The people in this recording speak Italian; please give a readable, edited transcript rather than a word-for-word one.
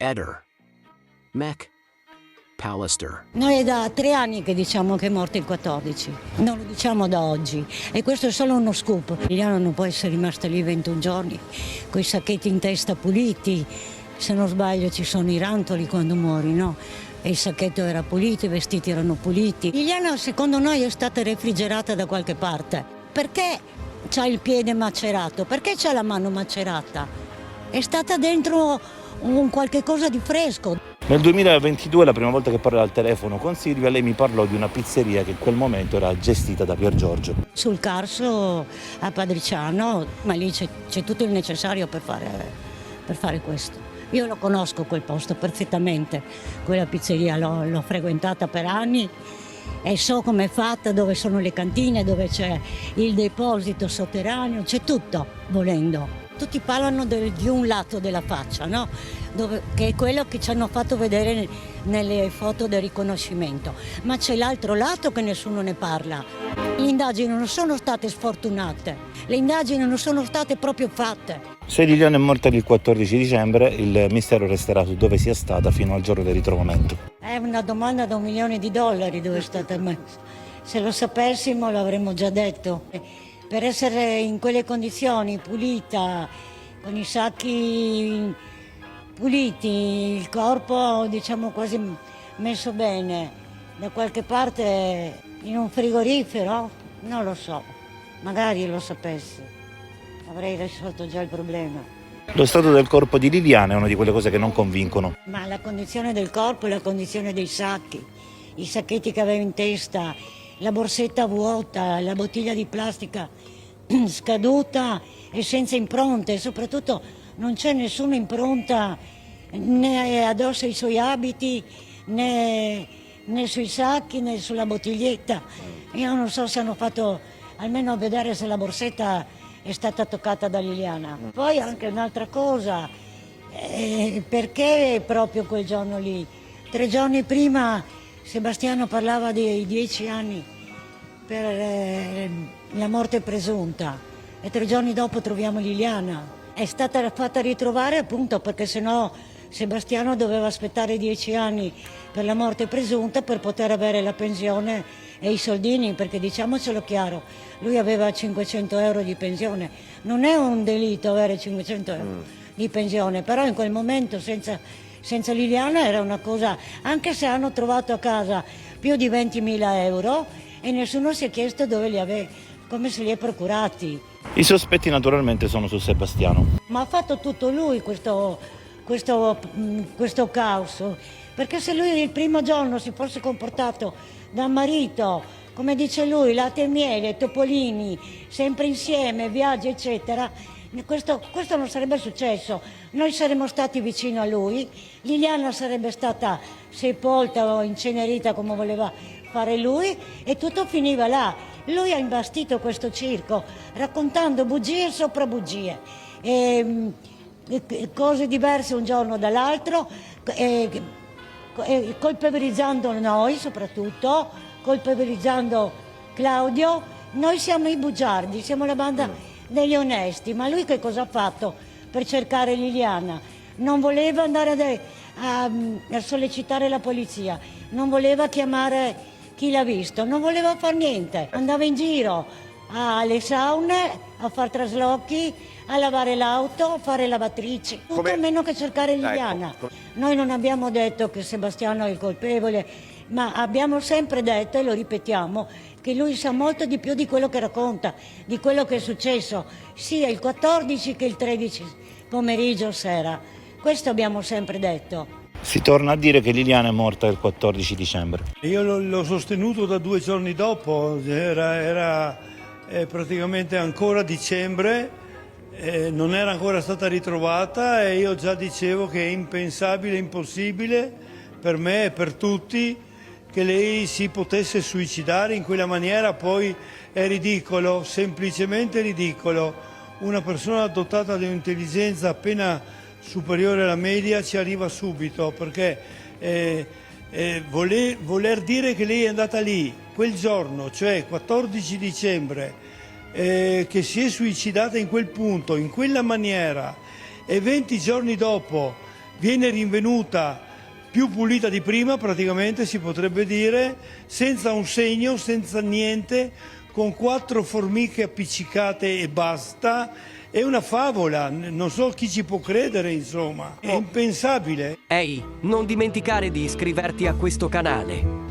Eder, Mek, Pallister. Noi è da 3 anni che diciamo che è morto il 14, non lo diciamo da oggi e questo è solo uno scoop. Liliana non può essere rimasta lì 21 giorni con i sacchetti in testa puliti, se non sbaglio ci sono i rantoli quando muori, no? E il sacchetto era pulito, i vestiti erano puliti. Liliana secondo noi è stata refrigerata da qualche parte. Perché c'ha il piede macerato? Perché c'ha la mano macerata? È stata dentro un qualche cosa di fresco. Nel 2022, la prima volta che parlo al telefono con Silvia, lei mi parlò di una pizzeria che in quel momento era gestita da Pier Giorgio. Sul Carso a Padriciano, ma lì c'è tutto il necessario per fare questo. Io lo conosco quel posto perfettamente, quella pizzeria l'ho frequentata per anni e so com'è fatta, dove sono le cantine, dove c'è il deposito sotterraneo, c'è tutto volendo. Tutti parlano di un lato della faccia, no? Che è quello che ci hanno fatto vedere nelle foto del riconoscimento, ma c'è l'altro lato che nessuno ne parla. Le indagini non sono state sfortunate, le indagini non sono state proprio fatte. Se Liliana è morta il 14 dicembre, il mistero resterà su dove sia stata fino al giorno del ritrovamento. È una domanda da $1 milione dove è stata messa. Se lo sapessimo l'avremmo già detto. Per essere in quelle condizioni, pulita, con i sacchi puliti, il corpo diciamo quasi messo bene, da qualche parte in un frigorifero, non lo so, magari lo sapessi, avrei risolto già il problema. Lo stato del corpo di Liliana è una di quelle cose che non convincono. Ma la condizione del corpo e la condizione dei sacchi, i sacchetti che aveva in testa, la borsetta vuota, la bottiglia di plastica scaduta e senza impronte, soprattutto non c'è nessuna impronta né addosso ai suoi abiti né sui sacchi né sulla bottiglietta. Io non so se hanno fatto almeno vedere se la borsetta è stata toccata da Liliana. Poi anche un'altra cosa, perché proprio quel giorno lì? 3 giorni prima Sebastiano parlava di 10 anni per la morte presunta e 3 giorni dopo troviamo Liliana. È stata fatta ritrovare appunto perché sennò Sebastiano doveva aspettare 10 anni per la morte presunta per poter avere la pensione e i soldini, perché diciamocelo chiaro, lui aveva 500 euro di pensione. Non è un delitto avere 500 euro di pensione, però in quel momento senza Liliana era una cosa, anche se hanno trovato a casa più di 20.000 euro e nessuno si è chiesto dove li aveva, come se li è procurati. I sospetti naturalmente sono su Sebastiano. Ma ha fatto tutto lui questo caos, perché se lui il primo giorno si fosse comportato da marito, come dice lui, latte e miele, topolini, sempre insieme, viaggi eccetera, questo non sarebbe successo. Noi saremmo stati vicino a lui, Liliana sarebbe stata sepolta o incenerita come voleva fare lui e tutto finiva là. Lui ha imbastito questo circo raccontando bugie sopra bugie, cose diverse un giorno dall'altro, colpevolizzando noi soprattutto, colpevolizzando Claudio. Noi siamo i bugiardi, siamo la banda degli onesti, ma lui che cosa ha fatto per cercare Liliana? Non voleva andare a sollecitare la polizia, non voleva chiamare chi l'ha visto, non voleva fare niente, andava in giro alle saune a fare traslochi, a lavare l'auto, a fare lavatrici, tutto meno che cercare Liliana. Ecco. Noi non abbiamo detto che Sebastiano è il colpevole, ma abbiamo sempre detto, e lo ripetiamo, che lui sa molto di più di quello che racconta, di quello che è successo, sia il 14 che il 13 pomeriggio sera. Questo abbiamo sempre detto. Si torna a dire che Liliana è morta il 14 dicembre. Io l'ho sostenuto da 2 giorni dopo, era praticamente ancora dicembre, non era ancora stata ritrovata e io già dicevo che è impensabile, impossibile per me e per tutti che lei si potesse suicidare in quella maniera. Poi è ridicolo, semplicemente ridicolo. Una persona dotata di un'intelligenza appena superiore alla media ci arriva subito, perché voler dire che lei è andata lì quel giorno, cioè 14 dicembre, che si è suicidata in quel punto, in quella maniera, e 20 giorni dopo viene rinvenuta più pulita di prima, praticamente si potrebbe dire, senza un segno, senza niente, con 4 formiche appiccicate e basta. È una favola, non so chi ci può credere, insomma, è impensabile. Ehi, non dimenticare di iscriverti a questo canale.